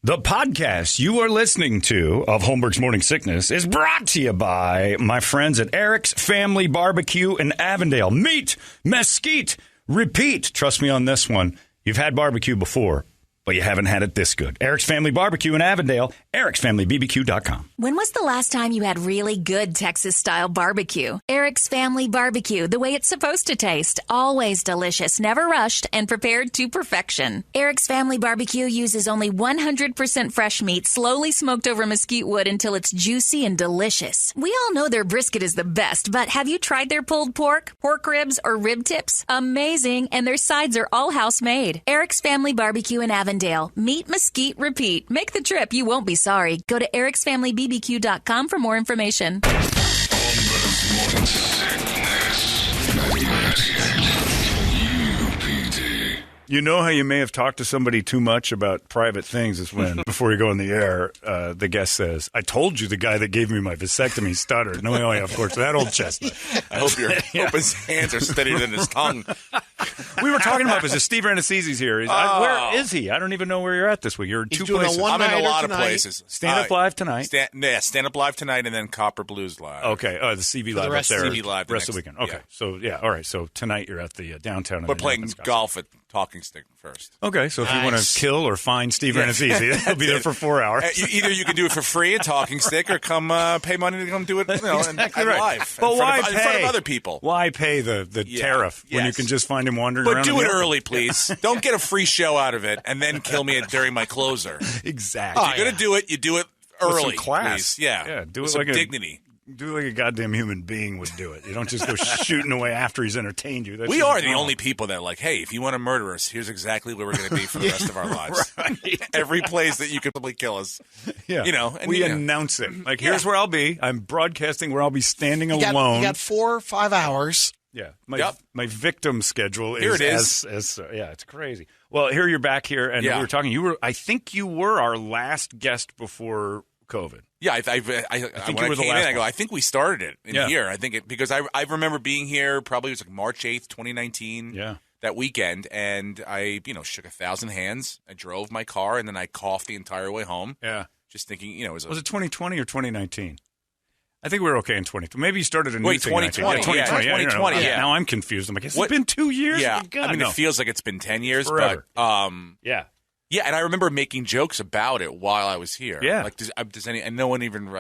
The podcast you are listening to of Holmberg's Morning Sickness is brought to you by my friends at Eric's Family Barbecue in Avondale. Meet, mesquite, repeat. Trust me on this one. You've had barbecue before, but you haven't had it this good. Eric's Family Barbecue in Avondale, ericsfamilybbq.com. When was the last time you had really good Texas-style barbecue? Eric's Family Barbecue, the way it's supposed to taste. Always delicious, never rushed, and prepared to perfection. Eric's Family Barbecue uses only 100% fresh meat, slowly smoked over mesquite wood until it's juicy and delicious. We all know their brisket is the best, but have you tried their pulled pork, pork ribs, or rib tips? Amazing, and their sides are all house-made. Eric's Family Barbecue in Avondale. Meat, mesquite, repeat. Make the trip. You won't be sorry. Go to ericsfamilybbq.com for more information. You know how you may have talked to somebody too much about private things is when, before you go on the air, the guest says, I told you the guy that gave me my vasectomy stuttered. No, yeah, of course, that old chestnut. I hope his hands are steadier than his tongue. We were talking about this. Steve-Rannazzisi's here. Where is he? I don't even know where you're at this week. You're in two places. I'm in a lot of places. Stand Up Live tonight. Stand Up Live tonight and then Copper Blues Live. Okay. The CB Live up there. CB Live the rest of the weekend. Okay. Yeah. So, yeah. All right. So tonight you're at the downtown. We're playing golf at Talking Stick first. Okay. So if you want to kill or find Steve-Rannazzisi, he'll be there for 4 hours. Either you can do it for free at Talking Stick or come pay money to come do it exactly right. live. But in front of other people. Why pay the tariff when you can just find him wandering around? But do it early, please. Don't get a free show out of it and then kill me during my closer. Exactly. If you're going to do it, you do it early. With some class. Please. Yeah. Do with it like dignity. Do it like a goddamn human being would do it. You don't just go shooting away after he's entertained you. We are the only people that are like, hey, if you want to murder us, here's exactly where we're going to be for the rest of our lives. Right. Every place that you could probably kill us. Yeah. And we announce it. Like, here's where I'll be. I'm broadcasting where I'll be standing alone. You got 4 or 5 hours. Yeah. My victim schedule is. Here it is. It's crazy. Well, here you're back here, and we were talking. I think you were our last guest before COVID. Yeah, I think when you were the last I go, I think we started it in here. I think because I remember being here probably it was like March 8th, 2019. Yeah. That weekend, and I, shook 1,000 hands. I drove my car, and then I coughed the entire way home. Yeah. Just thinking, was it 2020 or 2019? I think we were okay in 2020. Maybe you started a new thing. 2020. 2020. Yeah. Now I'm confused. I'm like, has it been 2 years? Yeah. God, it feels like it's been 10 years. Forever. But, yeah. Yeah, and I remember making jokes about it while I was here. Yeah. Like, and no one even,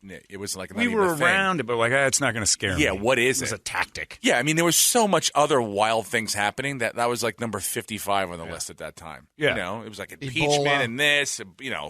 it was like, we were around it, but it's not going to scare me. Yeah, what is it? It was a tactic. Yeah, I mean, there was so much other wild things happening that was like number 55 on the list at that time. Yeah. It was like impeachment and this,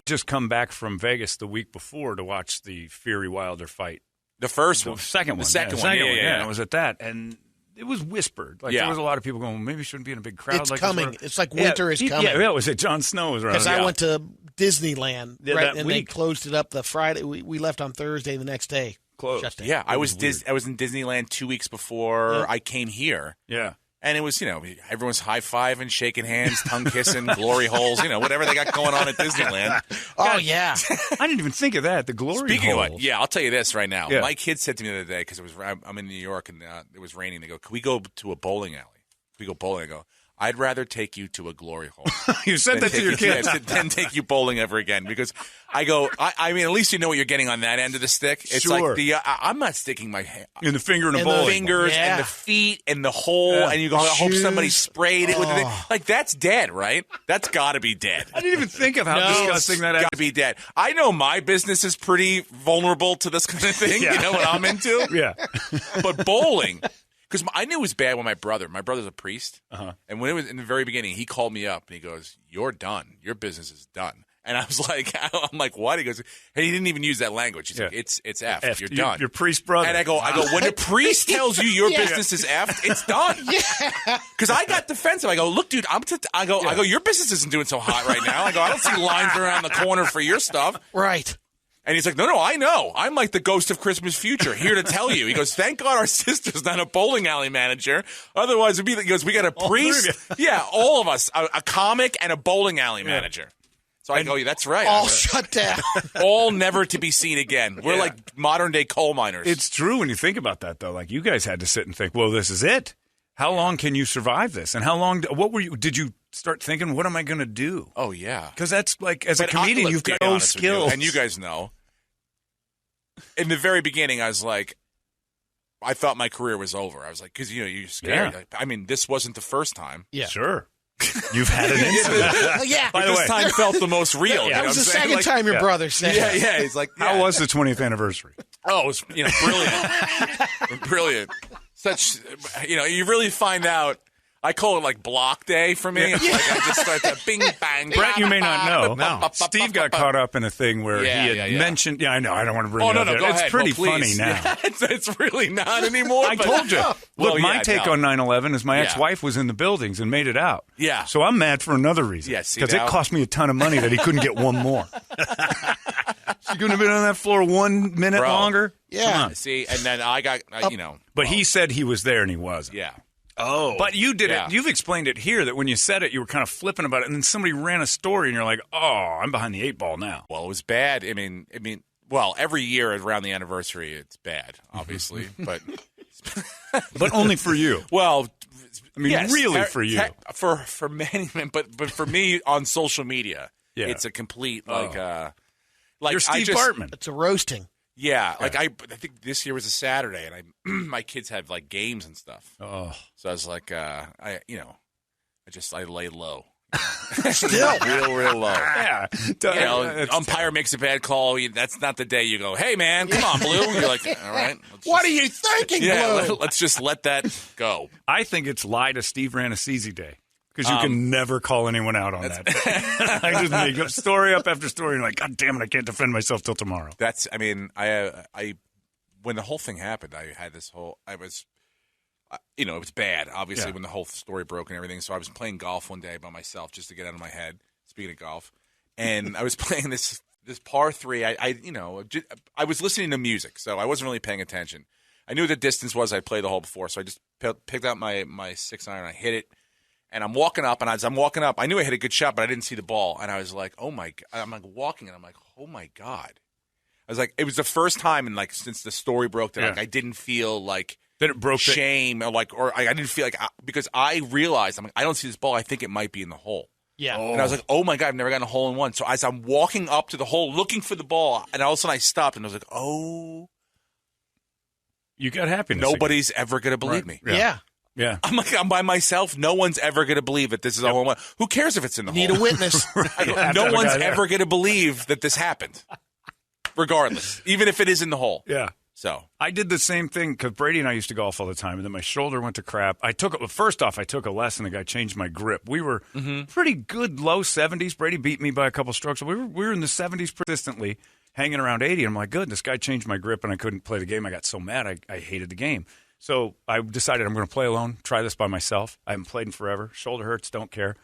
Just come back from Vegas the week before to watch the Fury Wilder fight. The first one. The second one. The second one. Yeah. I was at that, and it was whispered. There was a lot of people going, well, maybe we shouldn't be in a big crowd. It's coming. It's like winter is coming. Yeah, was it Jon Snow was around? Because I went to Disneyland, right, and week. they closed it up the Friday. We left on Thursday, the next day. Closed. Yeah, I was in Disneyland 2 weeks before I came here. Yeah. And it was, everyone's high-fiving, shaking hands, tongue-kissing, glory holes, whatever they got going on at Disneyland. Oh, yeah. I didn't even think of that, the glory Speaking holes. of it, I'll tell you this right now. Yeah. My kid said to me the other day, because I'm in New York and it was raining, they go, can we go to a bowling alley? Can we go bowling? I go, I'd rather take you to a glory hole. You said that to your kids. Than take you bowling ever again. Because I go, I mean, at least you know what you're getting on that end of the stick. It's sure. like I'm not sticking my hand in the finger in a and bowl. The fingers and the feet and the hole, and you go, I hope somebody sprayed it with the thing. Like, that's dead, right? That's got to be dead. I didn't even think of how disgusting that is. Got to be dead. I know my business is pretty vulnerable to this kind of thing. Yeah. You know what I'm into? Yeah. But bowling. Because I knew it was bad when my brother's a priest, and when it was in the very beginning, he called me up and he goes, "You're done. Your business is done." And I was like, I'm like, what? He goes, hey, he didn't even use that language. He's like, it's F. You're done. Your priest brother. And I go, when the priest tells you your business is F, it's done. Yeah. Because I got defensive. I go, look, dude, I go, your business isn't doing so hot right now. I go, I don't see lines around the corner for your stuff. Right. And he's like, no, I know. I'm like the ghost of Christmas future, here to tell you. He goes, thank God our sister's not a bowling alley manager. Otherwise, it'd be, he goes, we got a priest. Yeah, all of us, a comic and a bowling alley manager. So I go, yeah, that's right. All shut down. All never to be seen again. We're like modern-day coal miners. It's true when you think about that, though. Like, you guys had to sit and think, well, this is it. How long can you survive this? And how long, what were you, did you start thinking, what am I going to do? Oh, yeah. Because that's like, as a comedian, you've got no skills. And you guys know. In the very beginning, I was like, I thought my career was over. I was like, because, you're scared. Yeah. I mean, this wasn't the first time. Yeah. Sure. You've had an incident. Yeah. By the way, this time felt the most real. That was the second time your brother said Yeah, yeah. He's like, How was the 20th anniversary? Oh, it was brilliant. Brilliant. Such, you really find out. I call it like block day for me. It's like I just start to bing, bang. Brett, you may not know. No. Steve got caught up in a thing where he had mentioned. Yeah, I know. I don't want to bring it up. Go ahead. It's pretty please. funny now. Yeah, it's really not anymore. I told you. Look, my take on 9/11 is my ex-wife was in the buildings and made it out. Yeah. So I'm mad for another reason. Yeah, see, because it cost me a ton of money that he couldn't get one more. She couldn't have been on that floor 1 minute longer. Yeah. See, and then I got, But he said he was there and he wasn't. Yeah. Oh. But you did Yeah. it. You've explained it here that when you said it, you were kind of flipping about it, and then somebody ran a story, and you're like, oh, I'm behind the 8 ball now. Well, it was bad. I mean, every year around the anniversary, it's bad, obviously, but But only for you. well, I mean, yes, really for you. For many, but for me on social media, Yeah. it's a complete like You're Steve Bartman. It's a roasting. Yeah, like I think this year was a Saturday, and my kids had like games and stuff. Oh. So I was like, I lay low. Still. real low. Yeah. Umpire makes a bad call. That's not the day you go, hey, man, come on, Blue. You're like, all right. What are you thinking, Blue? Let's just let that go. I think it's lie to Steve Rannazzisi Day. Because you can never call anyone out on that. I just make up story up after story, and you're like, God damn it, I can't defend myself till tomorrow. I when the whole thing happened, I had this whole, it was bad, obviously, when the whole story broke and everything. So I was playing golf one day by myself just to get out of my head, speaking of golf. And I was playing this par 3. I was listening to music, so I wasn't really paying attention. I knew what the distance was. I'd played the hole before, so I just picked out my 6-iron, I hit it. And I'm walking up, and as I'm walking up, I knew I hit a good shot, but I didn't see the ball. And I was like, oh, my God. I'm like walking, and I'm like, oh, my God. I was like, it was the first time since the story broke that I didn't feel like that it broke shame or I didn't feel like because I realized, I'm like, I don't see this ball. I think it might be in the hole. Yeah. And I was like, oh, my God, I've never gotten a hole in one. So as I'm walking up to the hole looking for the ball, and all of a sudden I stopped, and I was like, oh. You got happiness. Nobody's ever going to believe me. Yeah. Yeah. I'm like, I'm by myself. No one's ever going to believe that this is a hole in one. Who cares if it's in the hole? Need a witness. No one's ever going to believe that this happened, regardless, even if it is in the hole. Yeah. So I did the same thing because Brady and I used to golf all the time, and then my shoulder went to crap. First off, I took a lesson. The guy changed my grip. We were pretty good low 70s. Brady beat me by a couple strokes. We were in the 70s persistently, hanging around 80. I'm like, good, this guy changed my grip, and I couldn't play the game. I got so mad. I hated the game. So I decided I'm going to play alone, try this by myself. I haven't played in forever. Shoulder hurts, don't care.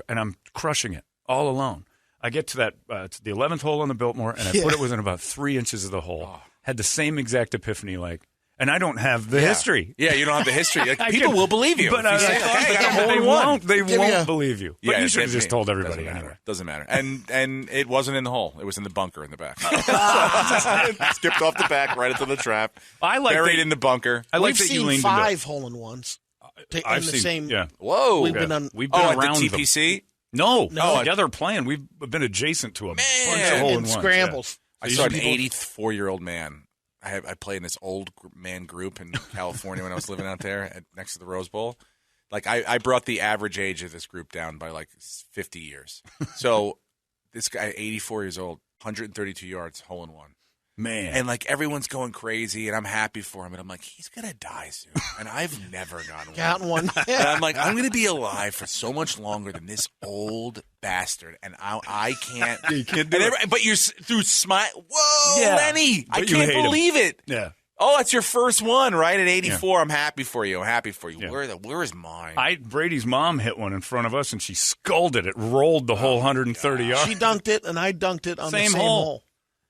And I'm crushing it all alone. I get to it's the 11th hole on the Biltmore, and I put it within about 3 inches of the hole. Oh. Had the same exact epiphany, and I don't have the history. Yeah, you don't have the history. Like, people will believe you. But they won't believe you. But you should have just told everybody anyway. Doesn't matter. And it wasn't in the hole. It was in the bunker in the back. Skipped off the back right into the trap. Buried in the bunker. We've seen 5 hole-in-ones. I've seen, same. Yeah. Whoa. We've been at around the TPC? No. Yeah, they're playing. We've been adjacent to a bunch of hole-in-ones. Scrambles. I saw an 84-year-old man. I played in this old man group in California when I was living out there next to the Rose Bowl. Like, I brought the average age of this group down by, 50 years. So this guy, 84 years old, 132 yards, hole-in-one. Man. And, everyone's going crazy, and I'm happy for him. And I'm like, he's going to die soon. And I've never gotten one. one. And I'm like, I'm going to be alive for so much longer than this old bastard. And I can't. You can't do it. But you're through smile. Whoa, yeah. Lenny. I can't believe it. Yeah. Oh, that's your first one, right? At 84, I'm happy for you. Yeah. Where is mine? Brady's mom hit one in front of us, and she scolded it, rolled the whole 130 yards. She dunked it, and I dunked it on the same hole.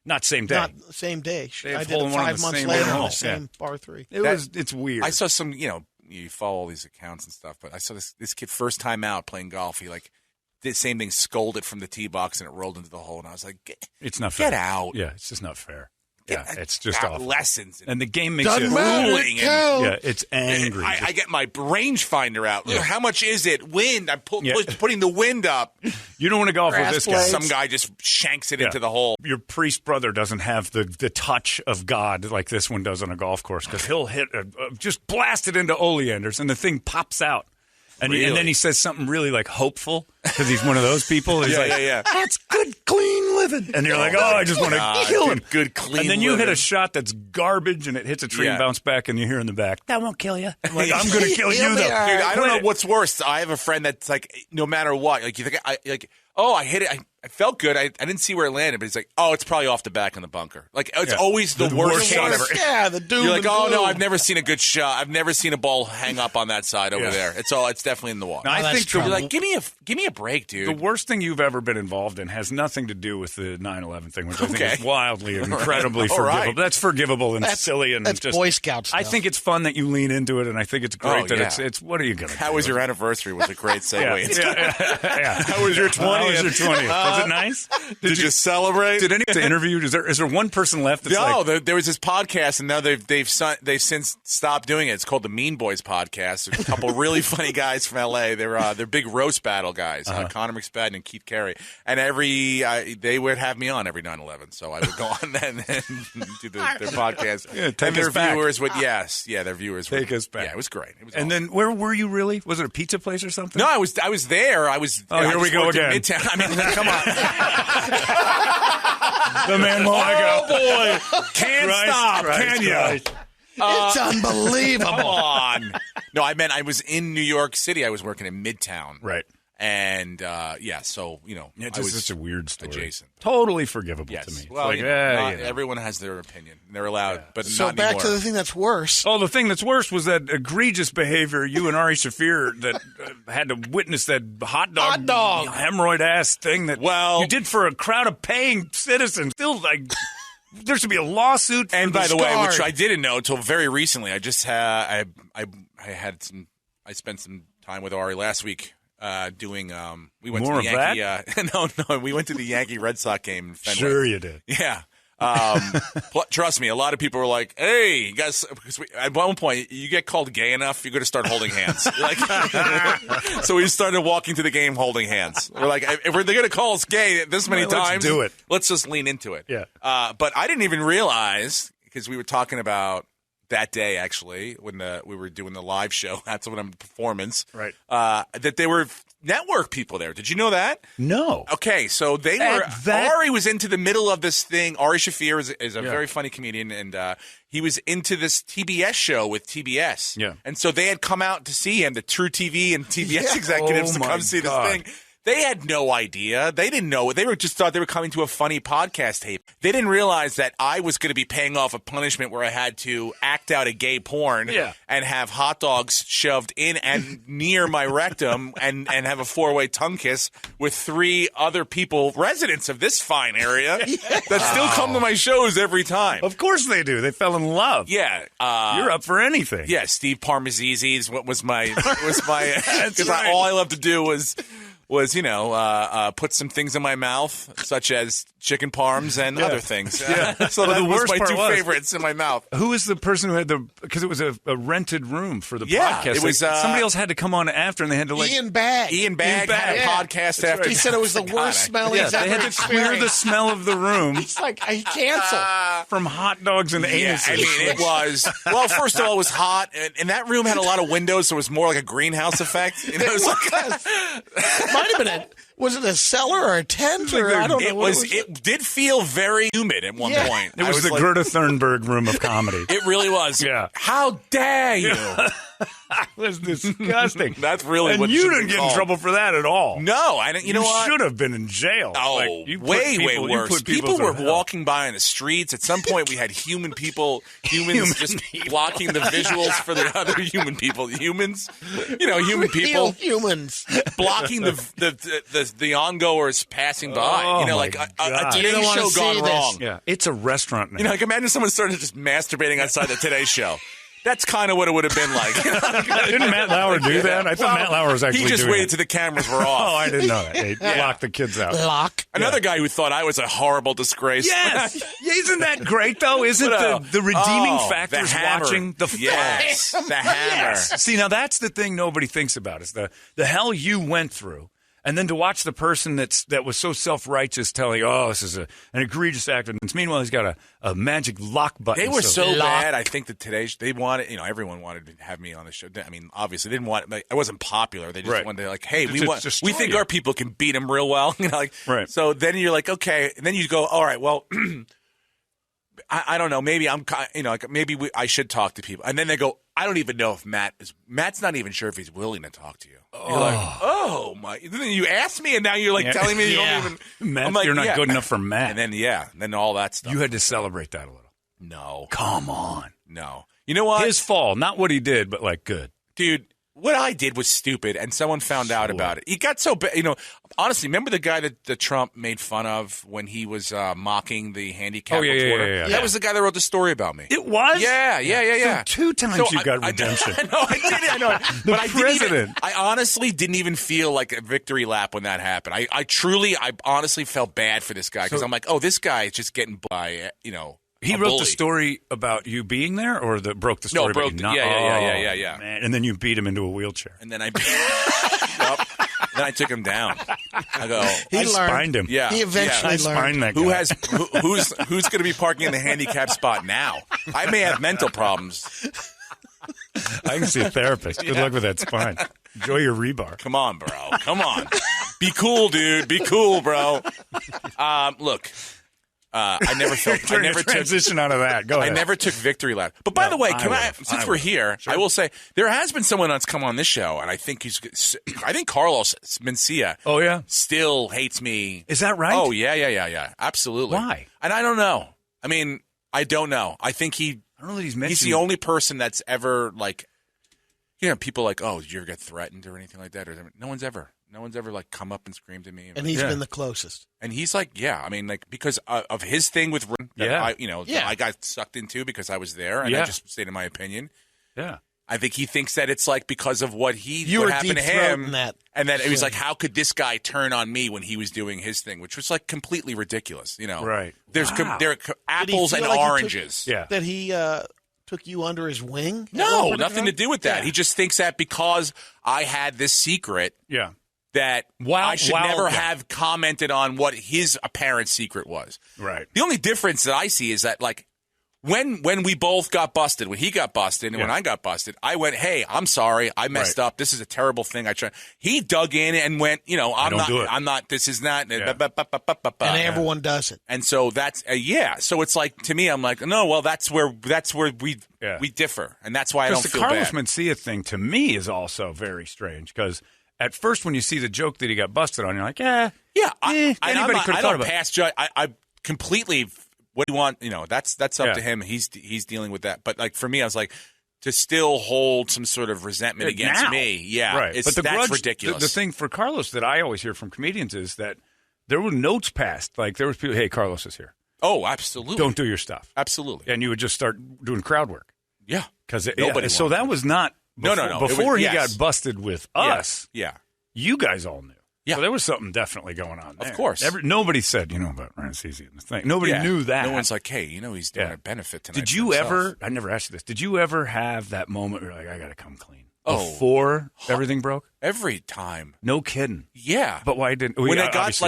Not same day. Not the same day. I did it 5 months same later on hole. the same par 3. It's weird. I saw some, you follow all these accounts and stuff, but I saw this kid first time out playing golf. He did the same thing, scolded from the tee box, and it rolled into the hole. And I was like, it's not fair. Get out. Yeah, it's just not fair. Yeah, it's just awful. Lessons. And the game makes Doesn't it matter, grueling. it counts. Yeah, it's angry. I get my rangefinder out. Yeah. How much is it? Wind. I'm putting the wind up. You don't want to golf with Grass this guy. blades. Some guy just shanks it into the hole. Your priest brother doesn't have the touch of God like this one does on a golf course because he'll hit just blast it into oleanders and the thing pops out. And, Really? and then he says something really like hopeful because he's one of those people. He's like, yeah. that's good, clean living. And you're like, oh, I just want to kill him. Good, clean And then you hit living. a shot that's garbage and it hits a tree and bounce back and you hear in the back, that won't kill you. I'm like, I'm going to kill you though. Dude, I don't Quit know it. what's worse. I have a friend that's like, no matter what, like you think I hit it. I felt good. I didn't see where it landed, but he's like, oh, it's probably off the back in the bunker. Like it's always the worst shot ever. Yeah, the doom. You're like, and oh no, gloom. I've never seen a good shot. I've never seen a ball hang up on that side over there. It's definitely in the water. No, I that's think trouble. You're like, give me a break, dude. the worst thing you've ever been involved in has nothing to do with the 9/11 thing, which I think Okay. is wildly and incredibly All forgivable. right. That's forgivable and silly and That's just Boy Scout stuff. I think it's fun that you lean into it, and I think it's great Oh, that yeah. it's. What are you gonna? How do? was your anniversary? Was a great segue. Yeah. How was your 20th? How was your 20th? Was it nice? Did you celebrate? Did anyone interview? Is there one person left? That's No, like, there was this podcast, and now they've since stopped doing it. It's called the Mean Boys Podcast. There's a couple really funny guys from L.A. They're big roast battle guys, Connor McSpadden and Keith Carey. And they would have me on every 9/11, so I would go on then and do their podcast. Yeah, take and their us back. viewers would their viewers Take would, us back. Yeah, it was great. It was and awesome. then where were you really? Was it a pizza place or something? No, I was there. I was. Oh, I here we just go worked in again. Midtown. I mean, come on. The man won't let go. Oh boy, can't stop, can you? It's unbelievable. Come on. No, I meant I was in New York City. I was working in Midtown. Right. And, so, It's I was just such a weird story. adjacent. Totally forgivable Yes. to me. It's Well, like, not everyone has their opinion. They're allowed, but So not back anymore. to the thing that's worse. Oh, the thing that's worse was that egregious behavior you and Ari Shafir that had to witness that hot dog hemorrhoid ass thing that Well- you did for a crowd of paying citizens. Still, like, there should be a lawsuit. And for by the way, scarred. which I didn't know until very recently, I just had I spent some time with Ari last week doing. We went More to the of Yankee. No, we went to the Yankee Red Sox game in Fenway. Sure you did. Yeah. Trust me, a lot of people were like, "Hey, you guys," because at one point you get called gay enough, you're going to start holding hands. Like, so we started walking to the game holding hands. We're like, if they're going to call us gay this many Well, let's times, do it. Let's just lean into it. Yeah. But I didn't even realize because we were talking about that day actually when we were doing the live show. That's when I'm performance. Right. That they were network people there. Did you know that? No. Okay, so they At were. that- Ari was into the middle of this thing. Ari Shafir is a very funny comedian, and he was into this TBS show with TBS. Yeah. and so they had come out to see him, the True TV and TBS executives, Oh, to my come see God. this thing. They had no idea. They didn't know. They were just thought they were coming to a funny podcast tape. They didn't realize that I was going to be paying off a punishment where I had to act out a gay porn and have hot dogs shoved in and near my rectum and have a 4-way tongue kiss with 3 other people, residents of this fine area, that still come to my shows every time. Of course they do. They fell in love. Yeah. You're up for anything. Yeah, Steve Parmezzisi is what was my because right. all I loved to do was put some things in my mouth, such as chicken parms and other things. So Well, that the was worst my part 2 was- favorites in my mouth. Who was the person who had because it was a rented room for the Yeah, podcast. it was, somebody else had to come on after, and they had to Ian Bagg. Ian Bagg had a podcast after. He said it was the worst smell yeah, he's they ever had to clear the experienced. smell of the room He's like, he canceled. from hot dogs and Yeah, anuses. I mean, it was. Well, first of all, it was hot, and that room had a lot of windows, so it was more like a greenhouse effect. It was like, It might have been was it a cellar or a tent or I don't know. it what was. It did feel very humid at one Yeah. point. It was the like, Greta Thunberg room of comedy. It really was. Yeah. How dare you? It was disgusting. That's really and what it you should didn't be get called. in trouble for that at all. No, I didn't. You know what? should have been in jail. Oh, Like, you put way people- you worse. put People through were hell. walking by in the streets. At some point, we had humans just blocking the visuals for the other human people. Humans, human Real people humans. blocking the ongoers passing by. Oh, like my a God. Today You don't wanna Show see gone this. wrong. Yeah, it's a restaurant now. Like imagine someone started just masturbating outside the Today Show. That's kind of what it would have been like. Didn't Matt Lauer do that? I thought Matt Lauer was actually He just doing waited it. till the cameras were off. Oh, I didn't know that. They locked the kids out. Another guy who thought I was a horrible disgrace. Yes. Isn't that great, though? Isn't the redeeming factor is watching the Yes. The hammer. Yes. See, now that's the thing nobody thinks about is the hell you went through. And then to watch the person that was so self-righteous telling, this is an egregious act. And meanwhile, he's got a magic lock button. They were so bad. I think that today they wanted, everyone wanted to have me on the show. I mean, obviously, they didn't want. I wasn't popular. They just wanted to like, hey, we think our people can beat them real well. Right. So then you're like, okay, and then you go, all right, well, I don't know. Maybe I should talk to people. And then they go, I don't even know if Matt's not even sure if he's willing to talk to you. You're like, oh my! Then you asked me, and now you're like telling me you don't even. Matt, I'm like, you're not good enough for Matt. And then all that stuff. You had to celebrate that a little. No, come on. No, you know what? His fall, not what he did, but like good, dude. What I did was stupid, and someone found out about it. He got so bad. Honestly, remember the guy that Trump made fun of when he was mocking the handicap reporter? Yeah. That was the guy that wrote the story about me. It was? Yeah. So 2 times you got redemption. I know. But I honestly didn't even feel like a victory lap when that happened. I honestly felt bad for this guy because I'm like, this guy is just getting by, He wrote the story about you being there, or broke the story about you not? Yeah. Man. And then you beat him into a wheelchair. And then then I took him down. I go. I spined him. Yeah, he eventually learned. That guy. Who's going to be parking in the handicap spot now? I may have mental problems. I can see a therapist. Good luck with that spine. Enjoy your rebar. Come on, bro. Come on. Be cool, dude. Be cool, bro. Look. I never transition out of that. Go ahead. I never took victory lap. But by the way, since we're here, sure. I will say there has been someone that's come on this show, and I think Carlos Mencia. Oh yeah, still hates me. Is that right? Oh yeah, absolutely. Why? And I don't know. I mean, I don't know. I think I don't know that he's the only person that's ever like, people like, did you ever get threatened or anything like that? Or no one's ever like come up and screamed at me. And he's been the closest. And he's like, because of his thing with I got sucked into because I was there and I just stated my opinion. Yeah. I think he thinks that it's like because of what happened to him. And that it was like, how could this guy turn on me when he was doing his thing, which was like completely ridiculous, Right. There are apples and oranges. That he took you under his wing? No, nothing to do with that. Yeah. He just thinks that because I had this secret. Yeah. That I should never have commented on what his apparent secret was. Right. The only difference that I see is that, like, when we both got busted, when he got busted and when I got busted, I went, hey, I'm sorry. I messed up. This is a terrible thing. He dug in and went, I'm not, this is not. And everyone does it. And so that's, So it's like, to me, I'm like, no, well, that's where we differ. And that's why I don't feel bad. Because the Carlos Mencia thing, to me, is also very strange because at first, when you see the joke that he got busted on, you're like, anybody could have thought about it. I completely. What do you want? That's up to him. He's dealing with that. But like for me, I was like, to still hold some sort of resentment against me, right? But that's ridiculous. The thing for Carlos that I always hear from comedians is that there were notes passed. Like there was people, hey, Carlos is here. Oh, absolutely. Don't do your stuff. Absolutely. And you would just start doing crowd work. Yeah, because nobody. So that was not. No. Before he got busted with us, you guys all knew. Yeah. So there was something definitely going on there. Of course. Nobody said, about Rannazzisi and the thing. Nobody knew that. No one's like, hey, he's doing a benefit tonight. Did you ever, I never asked you this, did you ever have that moment where you're like, I got to come clean? Before everything broke? Every time. No kidding. Yeah. But why didn't when it got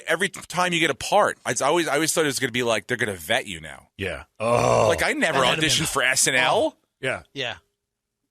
every time you get a part, I always thought it was going to be like they're going to vet you now. Yeah. Oh. Like I never auditioned for SNL. Oh. Yeah. Yeah.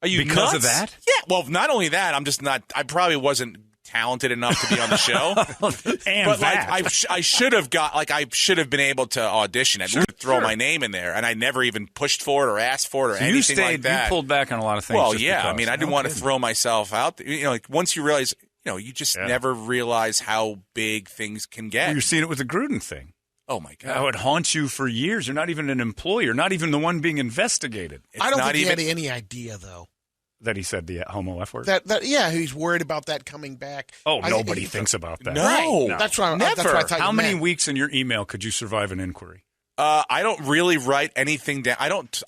Are you because nuts? Of that? Yeah. Well, not only that, I'm just not. I probably wasn't talented enough to be on the show. But I should have been able to audition and throw my name in there, and I never even pushed for it or asked for it or anything like that. You pulled back on a lot of things. Well, yeah. I mean, I didn't want to throw myself out there. Like once you realize, you just never realize how big things can get. Well, you're seeing it with the Gruden thing. Oh my God! How it haunts you for years. You're not even an employer, not even the one being investigated. I don't think he had any idea though. That he said the homo F word? He's worried about that coming back. Oh, nobody thinks about that. No. That's why I thought. How many weeks in your email could you survive an inquiry? I don't really write anything down.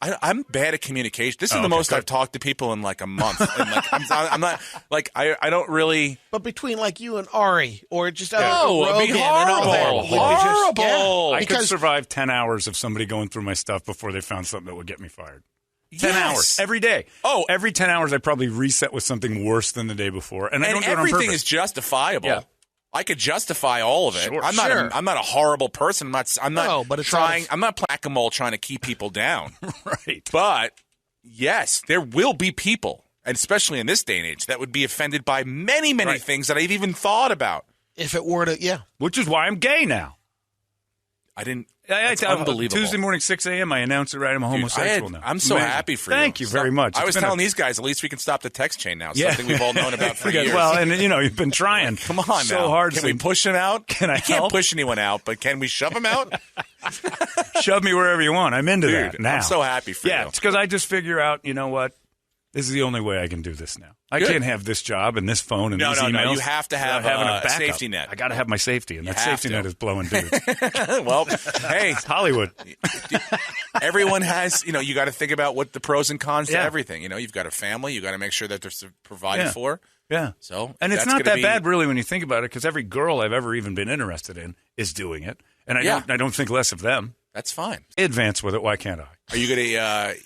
I'm bad at communication. This is the most I've talked to people in like a month. And like, I'm not like I don't really. But between like you and Ari, or just it'd be horrible. Horrible. I could survive 10 hours of somebody going through my stuff before they found something that would get me fired. 10 hours every day. Oh, every 10 hours I probably reset with something worse than the day before, and I don't do it on purpose. Everything is justifiable. Yeah. I could justify all of it. Sure, I'm not a horrible person. I'm not but it's trying. I'm not whack-a-mole trying to keep people down. Right. But yes, there will be people, and especially in this day and age, that would be offended by many things that I've even thought about. If it were to, which is why I'm gay now. I didn't. It's unbelievable. Tuesday morning, 6 a.m., I announced it right. I'm a homosexual now. I'm so happy for you. Thank you very much. I was telling these guys, at least we can stop the text chain now. Something we've all known about for years. Well, and you've been trying. Come on so now. hard. Can we push him out? Can I You can't help? push anyone out, but can we shove him out? Shove me wherever you want. I'm into that now. I'm so happy for you. Yeah, it's because I just figure out, you know what? This is the only way I can do this now. I can't have this job and this phone and these emails. No. You have to have a safety net. I got to have my safety, and that safety net is blowing dudes. Well, hey. It's Hollywood. Everyone has, you got to think about what the pros and cons to everything. You've got a family. You got to make sure that they're provided for. Yeah. So, and it's not that bad, really, when you think about it, because every girl I've ever even been interested in is doing it. And I don't think less of them. That's fine. Advance with it. Why can't I? Are you going to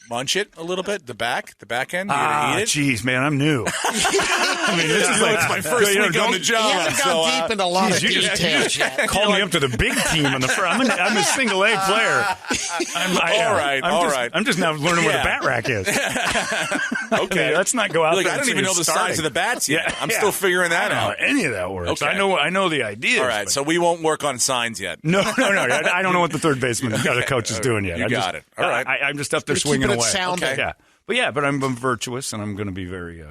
munch it a little bit? The back end? You're going to eat it? Jeez, man, I'm new. I mean, this is like it's my first week on the job. He hasn't gone deep into a lot of details yet. Call me up to the big team on the front. I'm a single A player. All right. I'm just now learning where the bat rack is. Okay, let's not go out there. I don't even know the size of the bats yet. I'm still figuring that out. Any of that works. Okay. I know the ideas. All right, so we won't work on signs yet. No. I don't know what the third baseman, the coach, is doing yet. You got it. All right. I'm just up there swinging away. Sounding. Yeah. But I'm virtuous, and I'm going to be very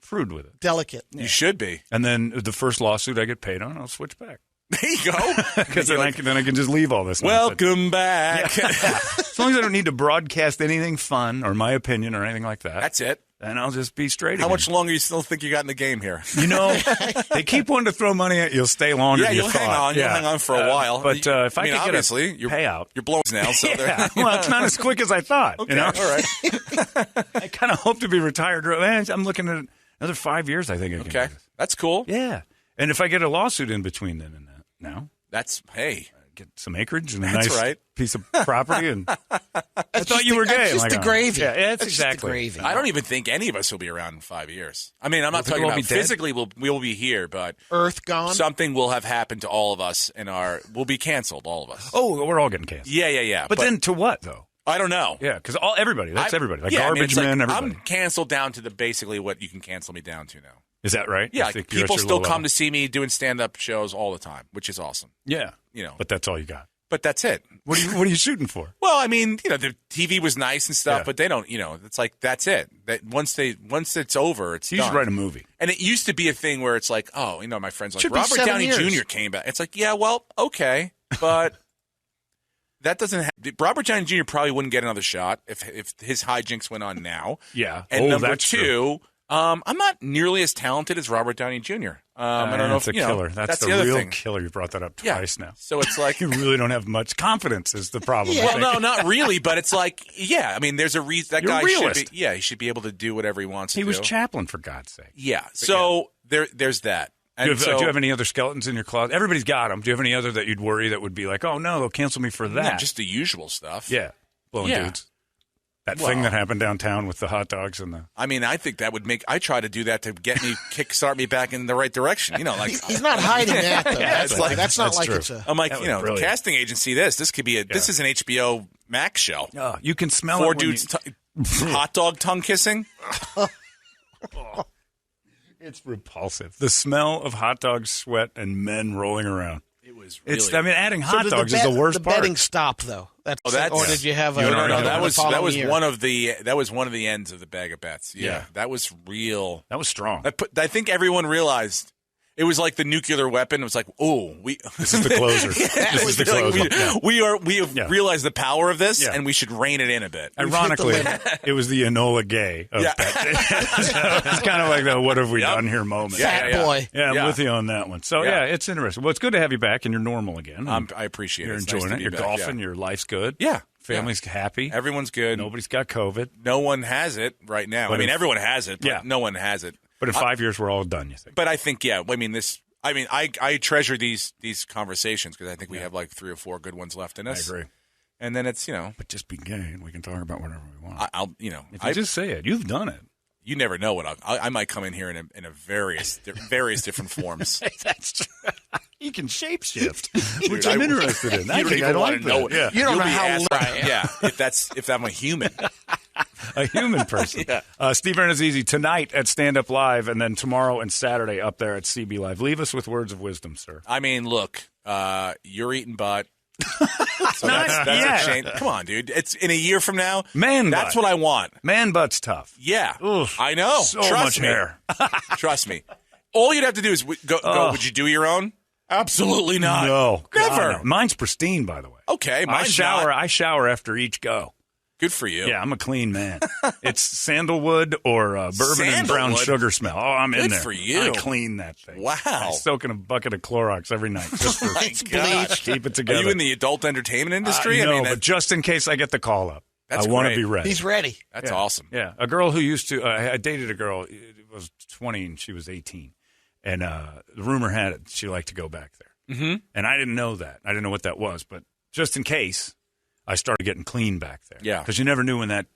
prude with it. Delicate. You should be. And then the first lawsuit I get paid on, I'll switch back. There you go. Because then I can just leave all this. Welcome back. As long as I don't need to broadcast anything fun or my opinion or anything like that. That's it. And I'll just be straight How again. much longer you still think you got in the game here? They keep wanting to throw money at you. You'll stay longer than you thought. Hang on. You'll hang on for a while. But if I could get obviously, a payout. You're blown now. So well, it's not as quick as I thought. Okay, all right. I kind of hope to be retired. Man, I'm looking at another 5 years, I think I can do this. That's cool. Yeah. And if I get a lawsuit in between then and that, now. Get some acreage and a nice piece of property. And I thought you were gay. That's just the gravy. Yeah, that's exactly the gravy. I don't even think any of us will be around in 5 years. I mean, I'm not talking about physically we'll be here, but Earth gone. Something will have happened to all of us we'll be canceled, all of us. Oh, we're all getting canceled. Yeah. But then to what, though? I don't know. Yeah, because everybody. That's everybody. Like garbage men, everybody. I'm canceled down to basically what you can cancel me down to now. Is that right? Yeah, people still come to see me doing stand-up shows all the time, which is awesome. Yeah. But that's all you got. But that's it. What are you shooting for? Well, I mean, the TV was nice and stuff, but they don't, it's like, that's it. That once it's over, it's you done. should write a movie. And it used to be a thing where it's like, oh, my friends like Robert Downey Jr. came back. It's like, yeah, well, okay, but that doesn't Robert Downey Jr. probably wouldn't get another shot if his hijinks went on now. Yeah. And number two, I'm not nearly as talented as Robert Downey Jr. I don't know if that's a killer. That's the other real thing. killer. You brought that up twice now. So it's like you really don't have much confidence is the problem. Well, no, not really. But it's like, I mean, there's a reason that guy realist. should be. Yeah, he should be able to do whatever he wants. He was Chaplin, for God's sake. Yeah. So there's that. And do you have any other skeletons in your closet? Everybody's got them. Do you have any other that you'd worry that would be like, oh no, they'll cancel me for that? Yeah, just the usual stuff. Yeah, blowing dudes. That thing that happened downtown with the hot dogs and the. I mean, I think that would make. I try to do that to get me kickstart me back in the right direction. Like he's not hiding that though. That's not like true. it's a. I'm like, the casting agency. This could be this is an HBO Max show. Oh, you can smell 4 dudes hot dog tongue kissing. It's repulsive. The smell of hot dog sweat and men rolling around. It was really. Adding hot dogs is the worst part. The betting stop though. Or did you have a? No. That was one of the ends of the bag of bets. Yeah. That was real. That was strong. I think everyone realized It was like the nuclear weapon. It was like, this is the closer. This is the closer. We have realized the power of this, and we should rein it in a bit. Ironically, it was the Enola Gay of that day. So it's kind of like the what have we done here moment. Fat boy. Yeah, I'm with you on that one. So, it's interesting. Well, it's good to have you back, and you're normal again. I appreciate it. You're it's enjoying nice it. You're golfing. Your life's good. Yeah. Family's happy. Everyone's good. Nobody's got COVID. No one has it right now. But everyone has it, but no one has it. But in 5 years, we're all done, you think? But I think, I treasure these conversations because I think we have like 3 or 4 good ones left in us. I agree. And then it's, But just be gay and we can talk about whatever we want. If you just say it, you've done it. You never know what I might come in here in a various different forms. That's true. You can shapeshift, which I'm interested in. You don't even want to know it. You don't know how old I am. Yeah, if I'm a human. A human person. SteveRannazzisi tonight at Stand Up Live, and then tomorrow and Saturday up there at CB Live. Leave us with words of wisdom, sir. I mean, look, you're eating butt. So that's a shame. Come on, dude. It's in a year from now. That's what I want. Man butt's tough. Yeah. Oof, I know. So Trust much me. hair. Trust me. All you'd have to do is go. Would you do your own? Absolutely not. No. Never. No. Mine's pristine, by the way. Okay. I shower after each go. Good for you. Yeah, I'm a clean man. It's sandalwood or bourbon and brown sugar smell. Oh, I'm in there. Good for you. I clean that thing. Wow. I soak in a bucket of Clorox every night just for bleach. Keep it together. Are you in the adult entertainment industry? No, but just in case I get the call up. I want to be ready. He's ready. That's awesome. Yeah. A girl who used to, I dated a girl, was 20 and she was 18. And the rumor had it she liked to go back there. Mm-hmm. And I didn't know that. I didn't know what that was. But just in case, I started getting clean back there. Yeah. Because you never knew when that,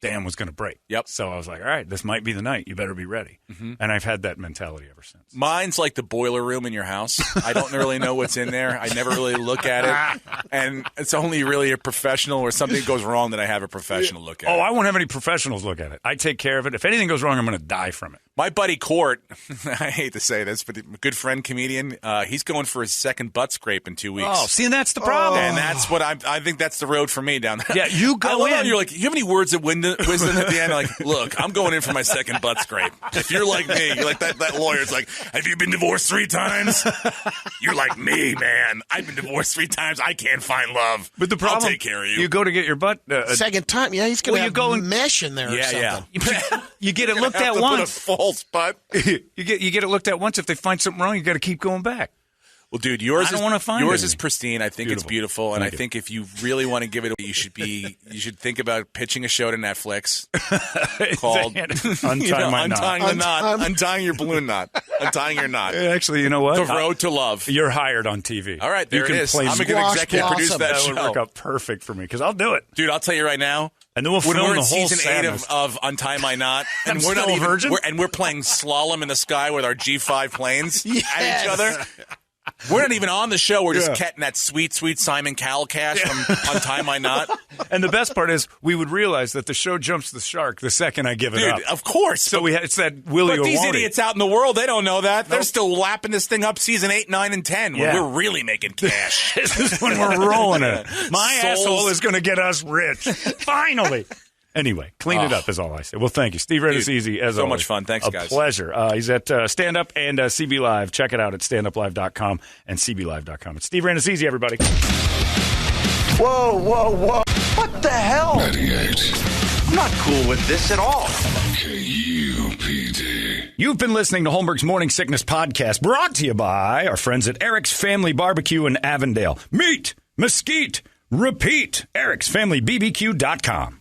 dam was going to break. Yep. So I was like, all right, this might be the night. You better be ready. Mm-hmm. And I've had that mentality ever since. Mine's like the boiler room in your house. I don't really know what's in there. I never really look at it. And it's only really a professional or something goes wrong that I have a professional look at it. I won't have any professionals look at it. I take care of it. If anything goes wrong, I'm going to die from it. My buddy Court, I hate to say this, but a good friend, comedian, he's going for his second butt scrape in 2 weeks. Oh, see, and that's the problem. And that's what I think that's the road for me down there. Yeah, you go in. You're like, you have any words of wisdom at the end? Like, look, I'm going in for my second butt scrape. If you're like me, you're like that lawyer's like, have you been divorced 3 times? You're like me, man. I've been divorced 3 times. I can't find love. But the problem, I'll take care of you. You go to get your butt. Second time, he's going to have mesh in there or something. Yeah. You get it looked at put once. A false butt. You get it looked at once. If they find something wrong, you got to keep going back. Well, dude, yours is pristine. I think it's beautiful, and I think if you really want to give it away, you should think about pitching a show to Netflix called Untying Your Balloon Knot, Untying Your Knot. Actually, you know what? The Road to Love. You're hired on TV. All right, there it is. I'm going to executive produce that show. That would work out perfect for me because I'll do it, dude. I'll tell you right now. And then we'll film we're in the whole season 8 of Untie My Knot, and we're not even virgin. We're playing slalom in the sky with our G5 planes at each other. We're not even on the show. We're just getting that sweet, sweet Simon Cowell cash from Untie My Knot. And the best part is we would realize that the show jumps the shark the second I give it up. Dude, of course. So it's that Willie or But these won't idiots out in the world, they don't know that. They're still lapping this thing up season 8, 9, and 10 when we're really making cash. This is when we're rolling it. My asshole is going to get us rich. Finally. Anyway, clean it up is all I say. Well, thank you. SteveRannazzisi, as always. So much fun. Thanks, guys. A pleasure. He's at Stand Up and CB Live. Check it out at standuplive.com and cblive.com. It's Steve Rannazzisi, everybody. Whoa, whoa, whoa. What the hell? 98. I'm not cool with this at all. KUPD. You've been listening to Holmberg's Morning Sickness Podcast, brought to you by our friends at Eric's Family Barbecue in Avondale. Meet, mesquite, repeat. Eric'sFamilyBBQ.com.